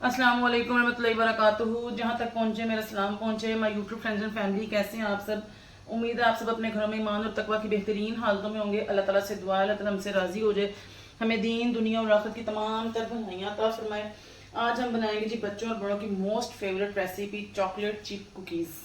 अस्सलाम वालेकुम रहमतुल्लाहि वबरकातुहू। जहाँ तक पहुँचे मेरा सलाम पहुँचे। My YouTube friends and family, कैसे हैं आप सब। उम्मीद है आप सब अपने घरों में ईमान और तकवा की बेहतरीन हालतों में होंगे। अल्लाह ताला से दुआ है अल्लाह ताला हमसे राज़ी हो जाए, हमें दीन दुनिया और आखिरत की तमाम तर भलाइयाँ अता फरमाए। आज हम बनाएंगे जी बच्चों और बड़ों की most favourite recipe, chocolate chip cookies.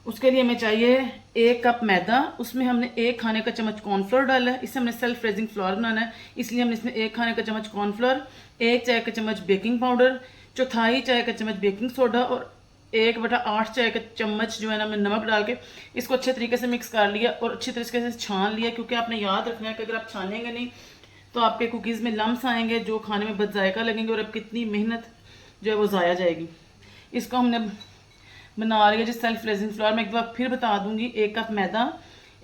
उसके लिए हमें चाहिए 1 कप मैदा, उसमें हमने 1 खाने का चम्मच कॉर्नफ्लोर डाला है। इससे हमने सेल्फ रेजिंग फ्लोर बनाना है, इसलिए हमने इसमें 1 खाने का चम्मच कॉर्नफ्लोर, 1 चाय का चम्मच बेकिंग पाउडर, चौथाई चाय का चम्मच बेकिंग सोडा और 1/8 चाय का चम्मच जो है ना हमने नमक डाल के इसको अच्छे तरीके से मिक्स कर लिया और अच्छी तरीके से छान लिया। क्योंकि आपने याद रखना है कि अगर आप छानेंगे नहीं तो आपके कुकीज़ में लम्स आएंगे जो खाने में बदजायका लगेंगे और अब कितनी मेहनत जो है वो ज़ाया जाएगी। इसको हमने बना रही है जिस सेल्फ रेजिंग फ्लोर में एक बार फिर बता दूंगी। 1 कप मैदा,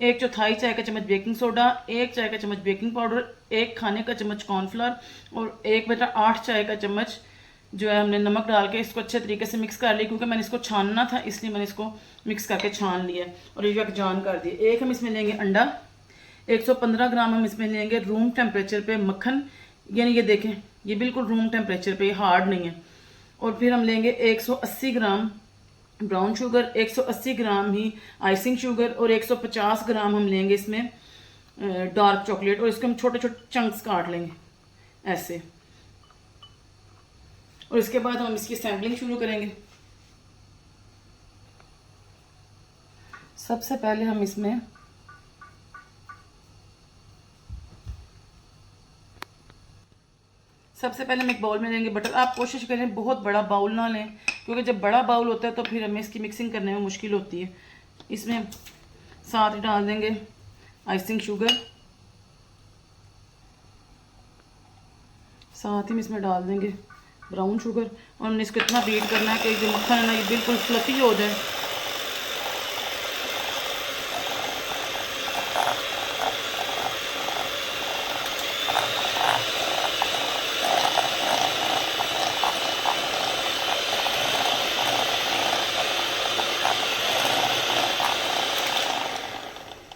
1 चौथाई चाय का चम्मच बेकिंग सोडा, 1 चाय का चम्मच बेकिंग पाउडर, 1 खाने का चम्मच कॉर्नफ्लोर और 1/8 चाय का चम्मच जो है हमने नमक डाल के इसको अच्छे तरीके से मिक्स कर लिया। क्योंकि मैंने इसको छानना था इसलिए मैंने इसको मिक्स करके छान लिया और ये जान कर दिया। हम इसमें लेंगे अंडा, 115 ग्राम हम इसमें लेंगे रूम टेम्परेचर पे मक्खन, यानी ये देखें ये बिल्कुल रूम टेम्परेचर पे, हार्ड नहीं है। और फिर हम लेंगे 180 ग्राम ब्राउन शुगर, 180 ग्राम ही आइसिंग शुगर और 150 ग्राम हम लेंगे इसमें डार्क चॉकलेट और इसके हम छोटे छोटे चंक्स काट लेंगे ऐसे। और इसके बाद हम इसकी सैम्पलिंग शुरू करेंगे। सबसे पहले हम इसमें हम एक बाउल में लेंगे बटर। आप कोशिश करें बहुत बड़ा बाउल ना लें, क्योंकि जब बड़ा बाउल होता है तो फिर हमें इसकी मिक्सिंग करने में मुश्किल होती है। इसमें साथ ही डाल देंगे आइसिंग शुगर, साथ ही में इसमें डाल देंगे ब्राउन शुगर और हमने इसको इतना बीट करना है कि जो मक्खन है ना ये बिल्कुल फ्लफी हो जाए।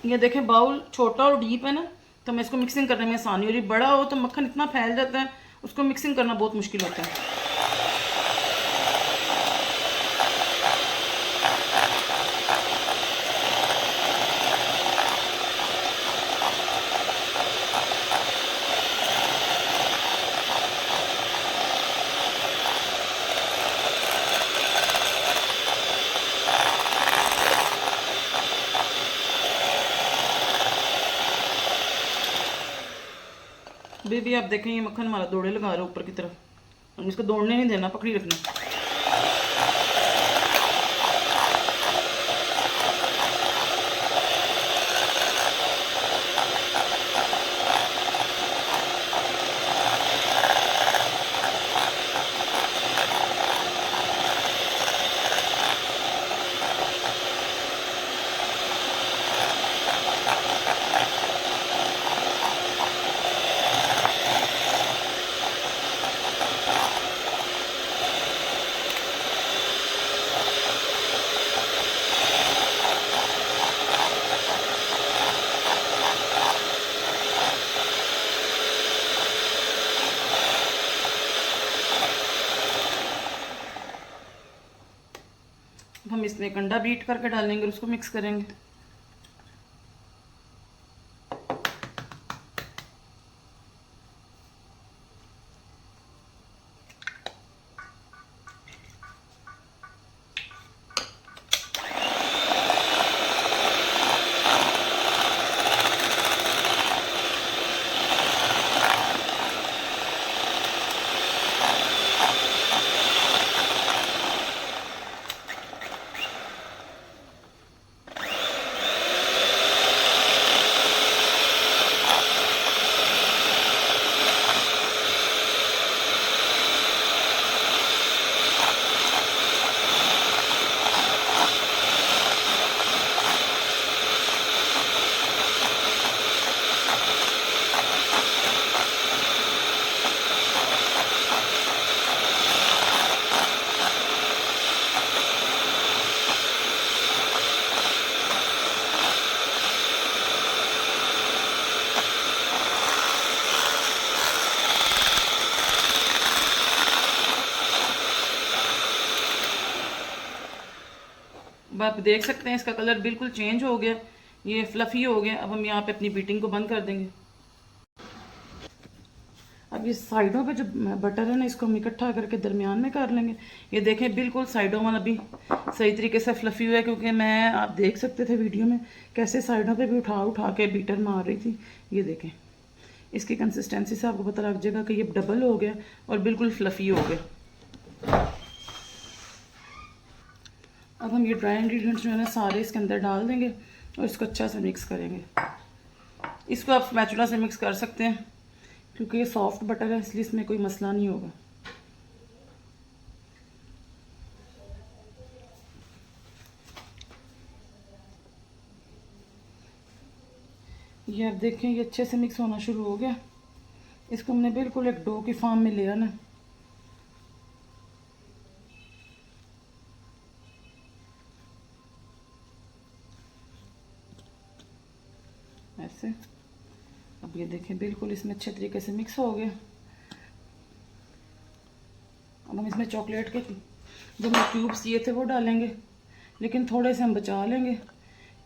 ये देखें बाउल छोटा और डीप है ना, तो मैं इसको मिक्सिंग करने में आसानी हो रही। बड़ा हो तो मक्खन इतना फैल जाता है, उसको मिक्सिंग करना बहुत मुश्किल होता है। बेबी आप देखें ये मक्खन हमारा दौड़े लगा रहा है ऊपर की तरफ, हम इसको दौड़ने नहीं देना, पकड़ी रखना। हम इसमें एक अंडा बीट करके डालेंगे और उसको मिक्स करेंगे। अब आप देख सकते हैं इसका कलर बिल्कुल चेंज हो गया, ये फ्लफ़ी हो गया। अब हम यहाँ पे अपनी बीटिंग को बंद कर देंगे। अब ये साइडों पे जो बटर है ना, इसको हम इकट्ठा करके दरमियान में कर लेंगे। ये देखें बिल्कुल साइडों वाला भी सही तरीके से फ्लफ़ी हुआ है, क्योंकि मैं, आप देख सकते थे वीडियो में कैसे साइडों पे भी उठा उठा के बीटर मार रही थी। ये देखें इसकी कंसिस्टेंसी से आपको पता लग जाएगा कि ये डबल हो गया और बिल्कुल फ्लफ़ी हो गया। अब हम ये ड्राई इंग्रेडिएंट्स जो है ना सारे इसके अंदर डाल देंगे और इसको अच्छा से मिक्स करेंगे। इसको आप स्पैचुला से मिक्स कर सकते हैं, क्योंकि ये सॉफ्ट बटर है इसलिए इसमें कोई मसला नहीं होगा। ये आप देखें ये अच्छे से मिक्स होना शुरू हो गया। इसको हमने बिल्कुल एक डो की फॉर्म में ले आना। ऐसे अब ये देखें बिल्कुल इसमें अच्छे तरीके से मिक्स हो गया। अब हम इसमें चॉकलेट के जो हमने क्यूब्स दिए थे वो डालेंगे, लेकिन थोड़े से हम बचा लेंगे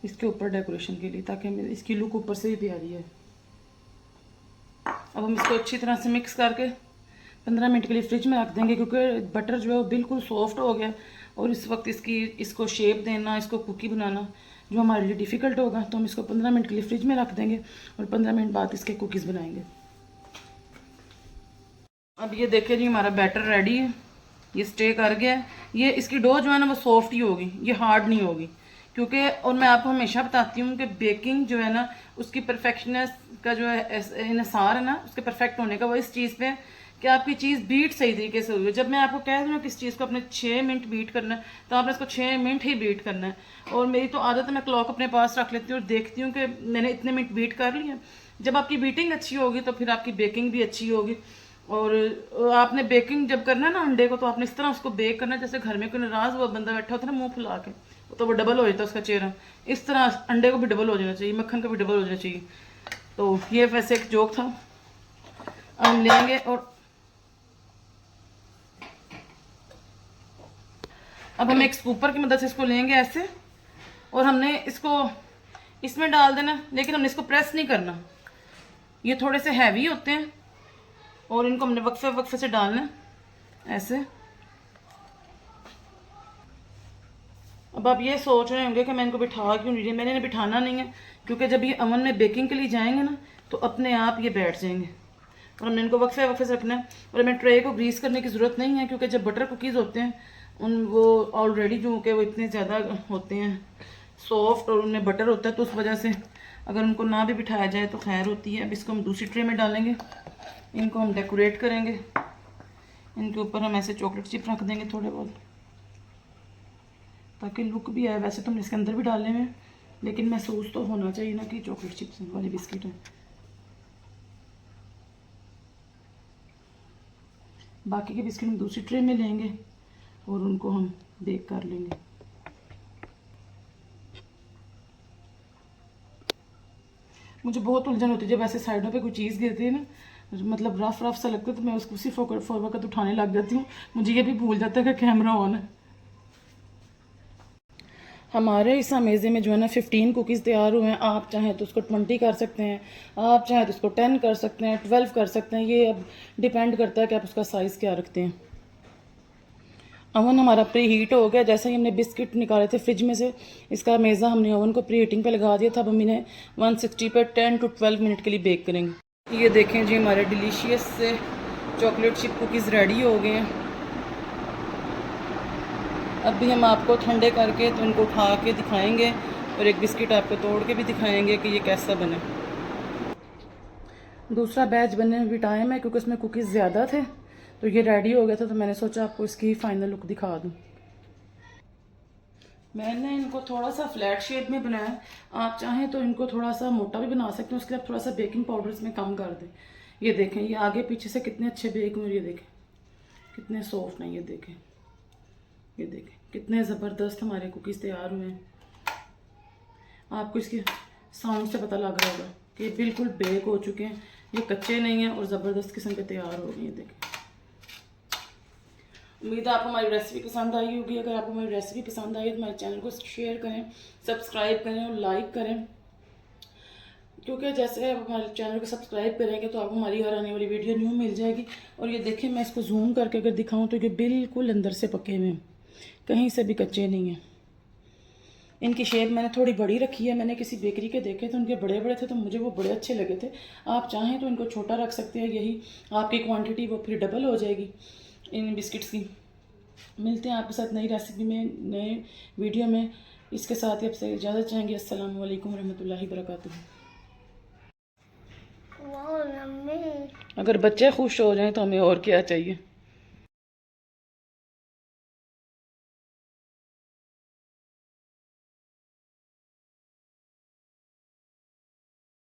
इसके ऊपर डेकोरेशन के लिए, ताकि इसकी लुक ऊपर से भी प्यारी है। अब हम इसको अच्छी तरह से मिक्स करके 15 मिनट के लिए फ्रिज में रख देंगे, क्योंकि बटर जो है वो बिल्कुल सॉफ्ट हो गया और इस वक्त इसको शेप देना, इसको कुकी बनाना जो हमारे लिए डिफ़िकल्ट होगा। तो हम इसको 15 मिनट के लिए फ्रिज में रख देंगे और 15 मिनट बाद इसके कुकीज़ बनाएंगे। अब ये देखिए जी हमारा बैटर रेडी है, ये स्टे कर गया है। ये इसकी डो जो है ना वो सॉफ्ट ही होगी, ये हार्ड नहीं होगी, क्योंकि और मैं आपको हमेशा बताती हूँ कि बेकिंग जो है ना उसकी परफेक्शनेस का जो है इन्हिसार है ना उसके परफेक्ट होने का वो इस चीज़ पे कि आपकी चीज़ बीट सही तरीके से हुई है। जब मैं आपको कह दूँ ना कि इस चीज़ को अपने 6 मिनट बीट करना है, तो आपने इसको 6 मिनट ही बीट करना है। और मेरी तो आदत है मैं क्लॉक अपने पास रख लेती हूँ और देखती हूँ कि मैंने इतने मिनट बीट कर लिया। जब आपकी बीटिंग अच्छी होगी तो फिर आपकी बेकिंग भी अच्छी होगी। और आपने बेकिंग जब करना है ना अंडे को, तो आपने इस तरह उसको बेक करना है जैसे घर में कोई नाराज़ हुआ बंदा बैठा होता है ना मुँह फुला के, तो वो डबल हो जाता है उसका चेहरा। इस तरह अंडे को भी डबल हो जाना चाहिए, मक्खन का भी डबल हो जाना चाहिए। तो ये वैसे एक जोक था। हम लेंगे और अब हम एक स्कूपर की मदद से इसको लेंगे ऐसे, और हमने इसको इसमें डाल देना, लेकिन हमने इसको प्रेस नहीं करना। ये थोड़े से हैवी होते हैं और इनको हमने वक्फे वक्फे से डालना है ऐसे। अब आप ये सोच रहे होंगे कि मैं इनको बिठा क्यों नहीं रही। मैंने इन्हें बिठाना नहीं है, क्योंकि जब ये अवन में बेकिंग के लिए जाएंगे ना तो अपने आप ये बैठ जाएंगे और हमने इनको वक्फे वक्फे से रखना है। और हमें ट्रे को ग्रीस करने की ज़रूरत नहीं है, क्योंकि जब बटर कुकीज़ होते हैं वो ऑलरेडी जो कि वो इतने ज़्यादा होते हैं सॉफ्ट और उनमें बटर होता है, तो उस वजह से अगर उनको ना भी बिठाया जाए तो खैर होती है। अब इसको हम दूसरी ट्रे में डालेंगे, इनको हम डेकोरेट करेंगे। इनके ऊपर हम ऐसे चॉकलेट चिप रख देंगे थोड़े बहुत, ताकि लुक भी आए। वैसे तो हम इसके अंदर भी डाले हुए हैं, लेकिन महसूस तो होना चाहिए ना कि चॉकलेट चिप्स वाली बिस्किट है। बाकी के बिस्किट हम दूसरी ट्रे में लेंगे और उनको हम बेक कर लेंगे। मुझे बहुत उलझन होती है जब ऐसे साइडों पे कोई चीज़ गिरती है ना, मतलब रफ रफ सा लगता है, तो मैं उसको उसी फॉर वक्त उठाने लग जाती हूँ। मुझे ये भी भूल जाता है कि कैमरा ऑन है। हमारे इस अमेज़े में जो है ना 15 कुकीज़ तैयार हुए हैं। आप चाहें तो उसको 20 कर सकते हैं, आप चाहें तो उसको 10 कर सकते हैं, 12 कर सकते हैं। ये अब डिपेंड करता है कि आप उसका साइज़ क्या रखते हैं। ओवन हमारा प्री हीट हो गया। जैसे ही हमने बिस्किट निकाले थे फ्रिज में से, इसका मेज़ा हमने ओवन को प्री हीटिंग पे लगा दिया था। अब हम इन्हें 160 पे 10 to 12 मिनट के लिए बेक करेंगे। ये देखें जी हमारे डिलीशियस से चॉकलेट चिप कुकीज़ रेडी हो गए हैं। अब भी हम आपको ठंडे करके तो इनको उठा के दिखाएंगे और एक बिस्किट आपको तोड़ के भी दिखाएंगे कि ये कैसा बने। दूसरा बैच बनने में भी टाइम है, क्योंकि उसमें कुकीज़ ज़्यादा थे, तो ये रेडी हो गया था। तो मैंने सोचा आपको इसकी फाइनल लुक दिखा दूँ। मैंने इनको थोड़ा सा फ्लैट शेप में बनाया। आप चाहें तो इनको थोड़ा सा मोटा भी बना सकते हैं, उसके लिए आप थोड़ा सा बेकिंग पाउडर इसमें कम कर दें। ये देखें ये आगे पीछे से कितने अच्छे बेक हुए, ये देखें कितने सॉफ्ट हैं। ये देखें कितने ज़बरदस्त हमारे कुकीज़ तैयार हुए हैं। आपको इसके साउंड से पता लग रहा होगा कि ये बिल्कुल बेक हो चुके हैं, ये कच्चे नहीं हैं और ज़बरदस्त किस्म के तैयार हो गए। ये देखें उम्मीद है आपको हमारी रेसिपी पसंद आई होगी। अगर आपको हमारी रेसिपी पसंद आई तो हमारे चैनल को शेयर करें, सब्सक्राइब करें और लाइक करें, क्योंकि जैसे आप हमारे चैनल को सब्सक्राइब करेंगे तो आपको हमारी हर आने वाली वीडियो न्यू मिल जाएगी। और ये देखें, मैं इसको जूम करके अगर दिखाऊं तो ये बिल्कुल अंदर से पके हुए हैं, कहीं से भी कच्चे नहीं हैं। इनकी शेप मैंने थोड़ी बड़ी रखी है, मैंने किसी बेकरी के देखे थे, उनके बड़े बड़े थे तो मुझे वो बड़े अच्छे लगे थे। आप चाहें तो इनको छोटा रख सकते हैं, यही आपकी क्वांटिटी वो फिर डबल हो जाएगी इन बिस्किट्स की। मिलते हैं आपके साथ नई रेसिपी में, नए वीडियो में। इसके साथ ही आपसे इजाज़त चाहेंगे। अस्सलाम वालेकुम रहमतुल्लाहि बरकातुहू। अगर बच्चे खुश हो जाएं तो हमें और क्या चाहिए।